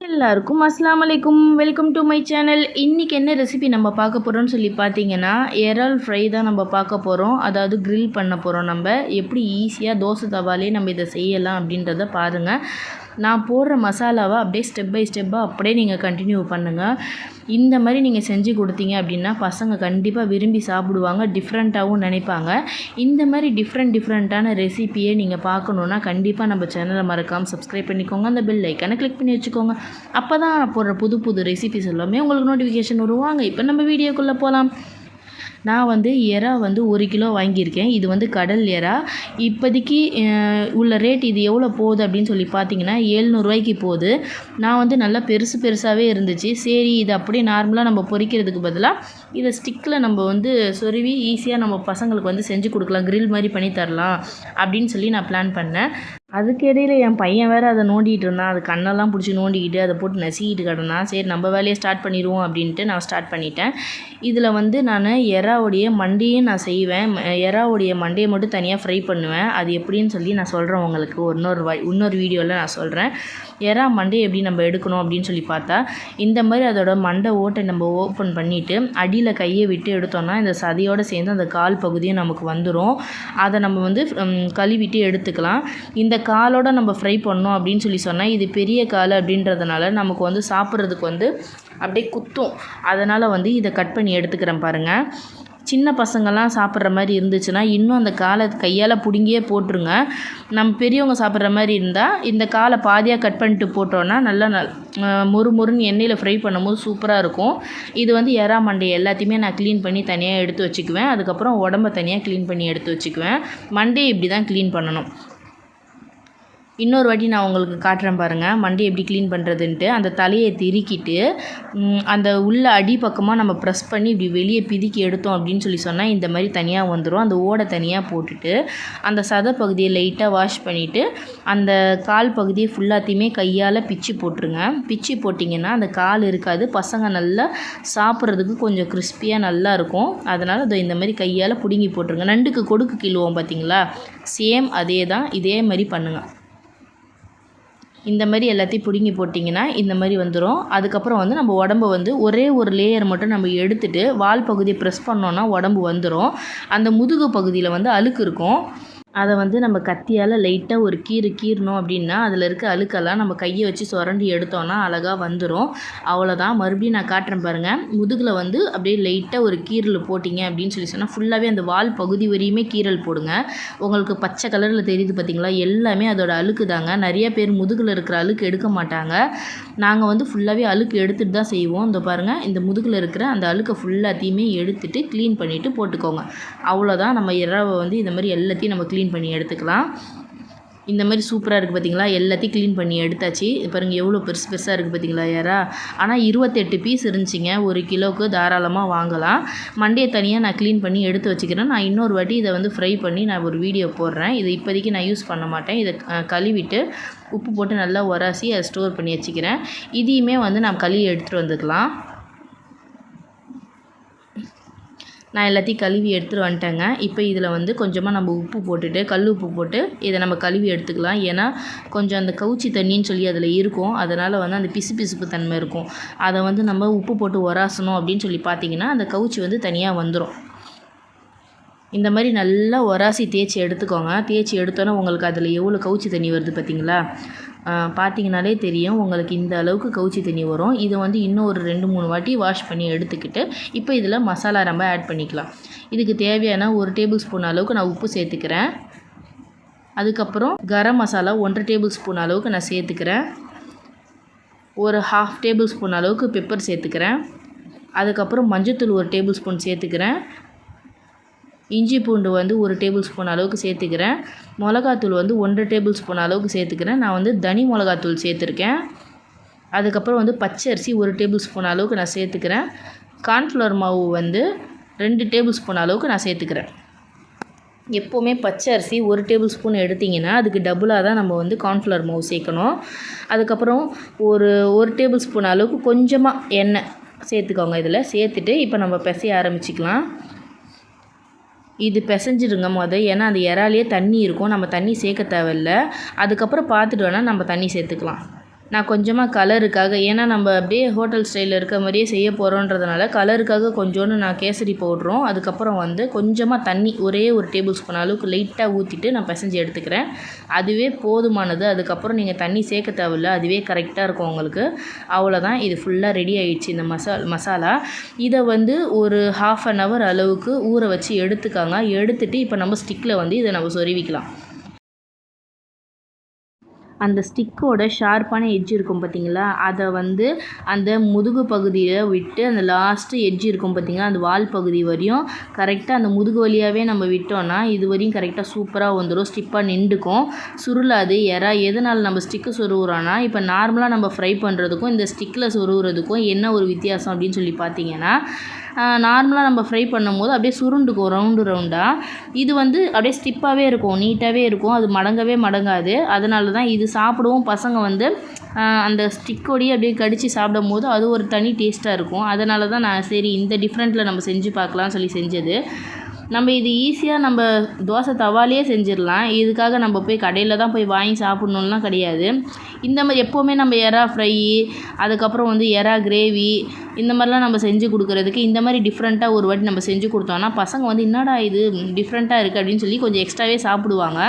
எல்லாருக்கும் அஸ்ஸலாமு அலைக்கும். Welcome to my channel. இன்றைக்கி என்ன ரெசிபி நம்ம பார்க்க போகிறோம்னு சொல்லி பார்த்தீங்கன்னா, இறால் ஃப்ரை தான் நம்ம பார்க்க போகிறோம். அதாவது கிரில் பண்ண போகிறோம். நம்ம எப்படி ஈஸியாக தோசை தவாலே நம்ம இதை செய்யலாம் அப்படின்றத பாருங்கள். நான் போடுற மசாலாவை அப்படியே ஸ்டெப் பை ஸ்டெப்பாக அப்படியே நீங்கள் கண்டினியூ பண்ணுங்கள். இந்த மாதிரி நீங்கள் செஞ்சு கொடுத்தீங்க அப்படின்னா பசங்க கண்டிப்பாக விரும்பி சாப்பிடுவாங்க, டிஃப்ரெண்ட்டாகவும் நினைப்பாங்க. இந்த மாதிரி டிஃப்ரெண்ட்டான ரெசிபியை நீங்கள் பார்க்கணுன்னா கண்டிப்பாக நம்ம சேனலை மறக்காமல் சப்ஸ்கிரைப் பண்ணிக்கோங்க. அந்த பெல் ஐக்கானை கிளிக் பண்ணி வச்சுக்கோங்க. அப்போ தான் நான் போடுற புது ரெசிபிஸ் எல்லாமே உங்களுக்கு நோட்டிஃபிகேஷன் வருவாங்க. இப்போ நம்ம வீடியோக்குள்ளே போகலாம். நான் எறா 1 கிலோ வாங்கியிருக்கேன். இது கடல் எறா. இப்போதைக்கு உள்ள ரேட் இது எவ்வளோ போகுது அப்படின்னு சொல்லி பார்த்தீங்கன்னா 700 ரூபாய்க்கு போகுது. நான் நல்லா பெருசாகவே இருந்துச்சு. சரி, இது அப்படியே நார்மலாக நம்ம பொரிக்கிறதுக்கு பதிலாக இதை ஸ்டிக்கில் நம்ம சொருவி ஈஸியாக நம்ம பசங்களுக்கு செஞ்சு கொடுக்கலாம், கிரில் மாதிரி பண்ணி தரலாம் அப்படின்னு சொல்லி நான் பிளான் பண்ணேன். அதுக்கு இடையில் என் பையன் வேறு அதை நோண்டிகிட்டு இருந்தான். அது கண்ணெல்லாம் பிடிச்சி நோண்டிக்கிட்டு அதை போட்டு நசிக்கிட்டு கிடந்தான். சரி, நம்ம வேலையை ஸ்டார்ட் பண்ணிடுவோம் அப்படின்ட்டு நான் ஸ்டார்ட் பண்ணிட்டேன். இதில் நான் எறாவுடைய மண்டையும் நான் செய்வேன். எறாவுடைய மண்டையை மட்டும் தனியாக ஃப்ரை பண்ணுவேன். அது எப்படின்னு சொல்லி நான் சொல்கிறேன் உங்களுக்கு. இன்னொரு வீடியோவில் நான் சொல்கிறேன். எறா மண்டையை எப்படி நம்ம எடுக்கணும் அப்படின்னு சொல்லி பார்த்தா, இந்த மாதிரி அதோட மண்டை ஓட்டை நம்ம ஓப்பன் பண்ணிவிட்டு அடியில் கையை விட்டு எடுத்தோன்னா இந்த சதையோடு சேர்ந்து அந்த கால் பகுதியும் நமக்கு வந்துடும். அதை நம்ம கழுவிட்டு எடுத்துக்கலாம். இந்த காலோட நம்ம ஃப்ரை பண்ணோம் அப்படின்னு சொல்லி சொன்னால், இது பெரிய கால் அப்படின்றதுனால நமக்கு சாப்பிட்றதுக்கு அப்படியே குத்தும். அதனால் இதை கட் பண்ணி எடுத்துக்கிறேன் பாருங்கள். சின்ன பசங்கள்லாம் சாப்பிட்ற மாதிரி இருந்துச்சுன்னா இன்னும் அந்த காலை கையால் பிடுங்கியே போட்டுருங்க. நம்ம பெரியவங்க சாப்பிட்ற மாதிரி இருந்தால் இந்த காலை பாதியாக கட் பண்ணிட்டு போட்டோன்னா நல்லா மொறுன்னு எண்ணெயில் ஃப்ரை பண்ணும்போது சூப்பராக இருக்கும். இது எறா மண்டை எல்லாத்தையுமே நான் க்ளீன் பண்ணி தனியாக எடுத்து வச்சுக்குவேன். அதுக்கப்புறம் உடம்ப தனியாக க்ளீன் பண்ணி எடுத்து வச்சுக்குவேன். மண்டையை இப்படி தான் க்ளீன் பண்ணணும். இன்னொரு வாட்டி நான் உங்களுக்கு காட்டுறேன் பாருங்கள், மண்டையை எப்படி க்ளீன் பண்ணுறதுன்ட்டு. அந்த தலையை திருக்கிட்டு அந்த உள்ள அடிப்பக்கமாக நம்ம ப்ரெஸ் பண்ணி இப்படி வெளியே பிதுக்கி எடுத்தோம் அப்படின்னு சொல்லி சொன்னால் இந்த மாதிரி தனியாக வந்துடும். அந்த ஓடை தனியாக போட்டுட்டு அந்த சதை பகுதியை லைட்டாக வாஷ் பண்ணிவிட்டு அந்த கால் பகுதியை ஃபுல்லாத்தையுமே கையால் பிச்சு போட்டுருங்க. பிச்சு போட்டிங்கன்னா அந்த கால் இருக்காது. பசங்க நல்லா சாப்பிட்றதுக்கு கொஞ்சம் கிறிஸ்பியாக நல்லாயிருக்கும். அதனால் இந்த மாதிரி கையால் பிடுங்கி போட்டுருங்க. நண்டுக்கு கொடுக்கு கிள்ளுவோம் பார்த்தீங்களா, சேம் அதே தான். இதே மாதிரி பண்ணுங்கள். இந்த மாதிரி எல்லாத்தையும் பிடுங்கி போட்டிங்கன்னா இந்த மாதிரி வந்துடும். அதுக்கப்புறம் நம்ம உடம்பை ஒரே ஒரு லேயர் மட்டும் நம்ம எடுத்துகிட்டு வால் பகுதியை ப்ரெஸ் பண்ணோன்னா உடம்பு வந்துடும். அந்த முதுகு பகுதியில் அழுக்கு இருக்கும். அதை நம்ம கத்தியால் லைட்டாக ஒரு கீறணும் அப்படின்னா அதில் இருக்க அழுக்கெல்லாம் நம்ம கையை வச்சு சுரண்டி எடுத்தோன்னா அழகாக வந்துடும். அவ்வளோதான். மறுபடியும் நான் காட்டுறேன் பாருங்கள். முதுகில் அப்படியே லைட்டாக ஒரு கீறல் போட்டிங்க அப்படின்னு சொல்லி சொன்னால் ஃபுல்லாகவே அந்த வால் பகுதி வரையுமே கீறல் போடுங்க. உங்களுக்கு பச்சை கலரில் தெரியுது பார்த்தீங்களா, எல்லாமே அதோட அழுக்கு தாங்க. நிறைய பேர் முதுகில் இருக்கிற அழுக்கு எடுக்க மாட்டாங்க. நாங்கள் ஃபுல்லாகவே அழுக்கு எடுத்துகிட்டு தான் செய்வோம். இந்த பாருங்கள், இந்த முதுகில் இருக்கிற அந்த அழுக்கை ஃபுல்லாத்தையுமே எடுத்துகிட்டு க்ளீன் பண்ணிவிட்டு போட்டுக்கோங்க. அவ்வளோதான். நம்ம இறாவை இந்த மாதிரி எல்லாத்தையும் நம்ம க்ளீன் பண்ணி எடுத்துக்கலாம். இந்த மாதிரி சூப்பராக இருக்குது பார்த்தீங்களா, எல்லாத்தையும் க்ளீன் பண்ணி எடுத்தாச்சு. பாருங்கள் எவ்வளோ பெருசாக இருக்குது பார்த்தீங்களா எறா. ஆனால் 28 பீஸ் இருந்துச்சுங்க. 1 கிலோவுக்கு தாராளமாக வாங்கலாம். மண்டையை தனியாக நான் க்ளீன் பண்ணி எடுத்து வச்சுக்கிறேன். நான் இன்னொரு வாட்டி இதை ஃப்ரை பண்ணி நான் ஒரு வீடியோ போடுறேன். இது இப்போதைக்கு நான் யூஸ் பண்ண மாட்டேன். இதை கழுவிட்டு உப்பு போட்டு நல்லா உராசி அதை ஸ்டோர் பண்ணி வச்சுக்கிறேன். இதையுமே நான் கழுவி எடுத்துகிட்டு வந்துக்கலாம். நான் எல்லாத்தையும் கழுவி எடுத்துகிட்டு வந்துட்டேங்க. இப்போ இதில் கொஞ்சமாக நம்ம உப்பு போட்டுட்டு கல் உப்பு போட்டு இதை நம்ம கழுவி எடுத்துக்கலாம். ஏன்னா கொஞ்சம் அந்த கவுச்சி தண்ணின்னு சொல்லி அதில் இருக்கும். அதனால் அந்த பிசுப்பு தன்மை இருக்கும். அதை நம்ம உப்பு போட்டு உராசணும் அப்படின்னு சொல்லி பார்த்தீங்கன்னா அந்த கவுச்சி தனியாக வந்துடும். இந்த மாதிரி நல்லா உராசி தேய்ச்சி எடுத்துக்கோங்க. தேய்ச்சி எடுத்தோன்னே உங்களுக்கு அதில் எவ்வளோ கவுச்சி தண்ணி வருது பார்த்தீங்களா. பார்த்தீங்கனாலே தெரியும் உங்களுக்கு இந்த அளவுக்கு கவுச்சி தண்ணி வரும். இதை இன்னும் ஒரு 2-3 வாட்டி வாஷ் பண்ணி எடுத்துக்கிட்டு இப்போ இதில் மசாலா நம்ம ஆட் பண்ணிக்கலாம். இதுக்கு தேவையான 1 டேபிள் ஸ்பூன் அளவுக்கு நான் உப்பு சேர்த்துக்கிறேன். அதுக்கப்புறம் கரம் மசாலா 1 டேபிள் ஸ்பூன் அளவுக்கு நான் சேர்த்துக்கிறேன். ஒரு 1/2 டேபிள் ஸ்பூன் அளவுக்கு பெப்பர் சேர்த்துக்கிறேன். அதுக்கப்புறம் மஞ்சள்தூள் 1 டேபிள் ஸ்பூன் சேர்த்துக்கிறேன். இஞ்சி பூண்டு 1 டேபிள் ஸ்பூன் அளவுக்கு சேர்த்துக்கிறேன். மிளகாத்தூள் 1 டேபிள் ஸ்பூன் அளவுக்கு சேர்த்துக்கிறேன். நான் தனி மிளகாத்தூள் சேர்த்துருக்கேன். அதுக்கப்புறம் பச்சை அரிசி 1 டேபிள் ஸ்பூன் அளவுக்கு நான் சேர்த்துக்கிறேன். கார்ன்ஃப்ளவர் மாவு 2 டேபிள் ஸ்பூன் அளவுக்கு நான் சேர்த்துக்கிறேன். எப்போவுமே பச்சை அரிசி 1 டேபிள் ஸ்பூன் எடுத்திங்கன்னா அதுக்கு டபுளாக தான் நம்ம கார்ன்ஃப்ளவர் மாவு சேர்க்கணும். அதுக்கப்புறம் ஒரு டேபிள் ஸ்பூன் அளவுக்கு கொஞ்சமாக எண்ணெய் சேர்த்துக்கோங்க. இதில் சேர்த்துட்டு இப்போ நம்ம பிசைய ஆரம்பிச்சிக்கலாம். இது பிசைஞ்சிடுங்க ஏன்னா அந்த இறாலே தண்ணி இருக்கும். நம்ம தண்ணி சேர்க்க தேவையில்லை. அதுக்கப்புறம் பார்த்துட்டு வேணால் நம்ம தண்ணி சேர்த்துக்கலாம். நான் கொஞ்சமாக கலருக்காக, ஏன்னா நம்ம அப்படியே ஹோட்டல் ஸ்டைலில் இருக்க மாதிரியே செய்ய போகிறோன்றதுனால கலருக்காக கொஞ்சோண்டு நான் கேசரி பவுடரும், அதுக்கப்புறம் வந்து கொஞ்சமாக தண்ணி ஒரே ஒரு டேபிள் ஸ்பூன் அளவுக்கு லைட்டாக ஊற்றிட்டு நான் பிசைஞ்சு எடுத்துக்கிறேன். அதுவே போதுமானது. அதுக்கப்புறம் நீங்கள் தண்ணி சேர்க்க தேவையில்ல, அதுவே கரெக்டாக இருக்கும் உங்களுக்கு. அவ்வளோதான், இது ஃபுல்லாக ரெடி ஆகிடுச்சு இந்த மசாலா. இதை வந்து ஒரு 1/2 அன் ஹவர் அளவுக்கு ஊற வச்சு எடுத்துக்காங்க. எடுத்துகிட்டு இப்போ நம்ம ஸ்டிக்கில் வந்து இதை நம்ம சொருவிக்கலாம். அந்த ஸ்டிக்கோட ஷார்ப்பான எட்ஜ் இருக்கும் பார்த்தீங்களா, அதை வந்து அந்த முதுகு பகுதியில் விட்டு அந்த லாஸ்ட்டு எட்ஜ் இருக்கும் பார்த்தீங்களா, அந்த வால் பகுதி வரையும் கரெக்டாக அந்த முதுகு வழியாகவே நம்ம விட்டோம்னா இது வரையும் கரெக்டாக சூப்பராக வந்துடும். ஸ்டிப்பாக நின்றுக்கும், சுருளாது. எதனால் நம்ம ஸ்டிக்கு சொருவுறோன்னா, இப்போ நார்மலாக நம்ம ஃப்ரை பண்ணுறதுக்கும் இந்த ஸ்டிக்கில் சொருவுறதுக்கும் என்ன ஒரு வித்தியாசம் அப்படின்னு சொல்லி பார்த்தீங்கன்னா, நார்மலாக நம்ம ஃப்ரை பண்ணும்போது அப்படியே சுருண்டுக்கும் ரவுண்டாக. இது வந்து அப்படியே ஸ்டிப்பாகவே இருக்கும், நீட்டாகவே இருக்கும், அது மடங்காது. அதனால தான் இது சாப்பிடவும் பசங்க வந்து அந்த ஸ்டிக்கோடையே அப்படியே கடித்து சாப்பிடும்போது அது ஒரு தனி டேஸ்ட்டாக இருக்கும். அதனால தான் நான் சரி இந்த டிஃப்ரெண்ட்டில் நம்ம செஞ்சு பார்க்கலாம்னு சொல்லி செஞ்சது. நம்ம இது ஈஸியாக நம்ம தோசை தவாலேயே செஞ்சிடலாம். இதுக்காக நம்ம போய் கடையில் தான் போய் வாங்கி சாப்பிட்ணுன்னுலாம் கிடையாது. இந்த மாதிரி எப்போவுமே நம்ம எறா ஃப்ரை, அதுக்கப்புறம் வந்து எறா கிரேவி, இந்த மாதிரிலாம் நம்ம செஞ்சு கொடுக்குறதுக்கு இந்த மாதிரி டிஃப்ரெண்ட்டாக ஒரு வாட்டி நம்ம செஞ்சு கொடுத்தோன்னா பசங்க வந்து என்னடா இது டிஃப்ரெண்ட்டாக இருக்குது அப்படின்னு சொல்லி கொஞ்சம் எக்ஸ்ட்ராவே சாப்பிடுவாங்க.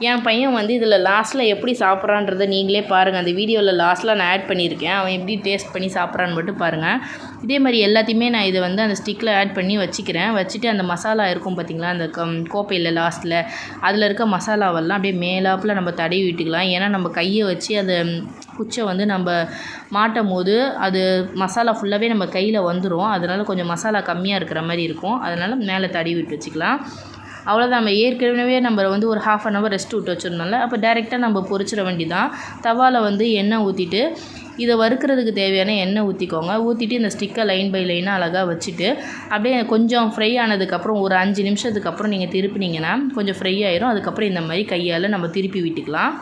என் பையன் வந்து இதில் லாஸ்ட்டில் எப்படி சாப்பிட்றான்றதை நீங்களே பாருங்கள். அந்த வீடியோவில் லாஸ்ட்டில் நான் ஆட் பண்ணியிருக்கேன். அவன் எப்படி டேஸ்ட் பண்ணி சாப்பிட்றான்னு மட்டும் பாருங்கள். இதே மாதிரி எல்லாத்தையுமே நான் இதை வந்து அந்த ஸ்டிக்கில் ஆட் பண்ணி வச்சுக்கிறேன். வச்சுட்டு அந்த மசாலா இருக்கும் பார்த்திங்களா, அந்த கோப்பையில் லாஸ்ட்டில் அதில் இருக்க மசாலாவெல்லாம் அப்படியே மேலாப்பில் நம்ம தடவி விட்டுக்கலாம். ஏன்னா நம்ம கையை வச்சு அந்த குச்சை வந்து நம்ம மாட்டும் போது அது மசாலா ஃபுல்லாகவே நம்ம கையில் வந்துடும். அதனால் கொஞ்சம் மசாலா கம்மியாக இருக்கிற மாதிரி இருக்கும். அதனால் மேலே தடவி விட்டு வச்சுக்கலாம். அவ்வளோதான். நம்ம ஏற்கனவே நம்ம வந்து ஒரு 1/2 அன் ஹவர் ரெஸ்ட் விட்டு வச்சுருந்தோம்ல, அப்போ டேரெக்டாக நம்ம பொரிச்சிட வேண்டியதான். தவாவில் வந்து எண்ணெய் ஊற்றிட்டு இதை வறுக்கிறதுக்கு தேவையான எண்ணெய் ஊற்றிக்கோங்க. ஊற்றிட்டு இந்த ஸ்டிக்கை லைன் பை லைனாக அழகாக வச்சுட்டு அப்படியே கொஞ்சம் ஃப்ரை ஆனதுக்கப்புறம் ஒரு 5 நிமிஷத்துக்கு அப்புறம் நீங்கள் திருப்பினீங்கன்னா கொஞ்சம் ஃப்ரை ஆயிரும். அதுக்கப்புறம் இந்த மாதிரி கையால் நம்ம திருப்பி விட்டுக்கலாம்.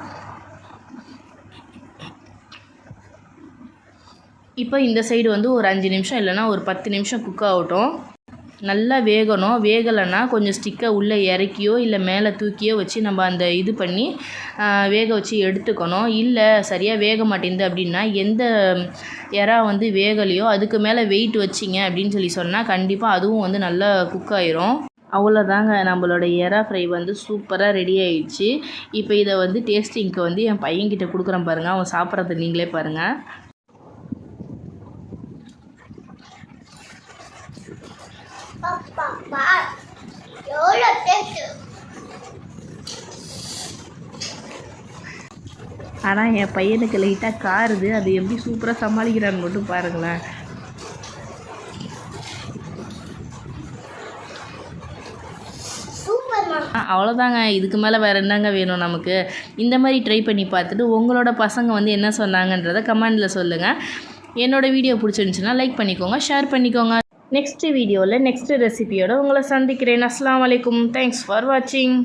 இப்போ இந்த சைடு வந்து ஒரு 5 நிமிஷம் இல்லைனா ஒரு 10 நிமிஷம் குக் ஆகட்டும். நல்லா வேகணும். வேகலைன்னா கொஞ்சம் ஸ்டிக்கை உள்ளே இறக்கியோ இல்லை மேலே தூக்கியோ வச்சு நம்ம அந்த இது பண்ணி வேக வச்சு எடுத்துக்கணும். இல்லை சரியாக வேக மாட்டேங்குது அப்படின்னா, எந்த எறா வந்து வேகலையோ அதுக்கு மேலே வெயிட் வச்சிங்க அப்படின்னு சொல்லி சொன்னால் கண்டிப்பாக அதுவும் வந்து நல்லா குக் ஆயிரும். அவ்வளோதாங்க, நம்மளோட எறா ஃப்ரை வந்து சூப்பராக ரெடி ஆகிடுச்சு. இப்போ இதை வந்து டேஸ்டிங்க்கு வந்து என் பையன்கிட்ட கொடுக்குறேன் பாருங்கள். அவன் சாப்பிட்றத நீங்களே பாருங்கள். ஆனால் என் பையனுக்கு லைட்டாக காருது. அது எப்படி சூப்பராக சமாளிக்கிறான்னு மட்டும் பாருங்களேன். அவ்வளோதாங்க, இதுக்கு மேலே வேறு என்னங்க வேணும் நமக்கு. இந்த மாதிரி ட்ரை பண்ணி பார்த்துட்டு உங்களோட பசங்க வந்து என்ன சொன்னாங்கன்றதை கமெண்டில் சொல்லுங்கள். என்னோடய வீடியோ பிடிச்சிருந்துச்சுன்னா லைக் பண்ணிக்கோங்க, ஷேர் பண்ணிக்கோங்க. நெக்ஸ்ட் வீடியோவில் நெக்ஸ்ட் ரெசிபியோடு உங்களை சந்திக்கிறேன். அஸ்ஸலாமு அலைக்கும். தேங்க்ஸ் ஃபார் வாட்சிங்.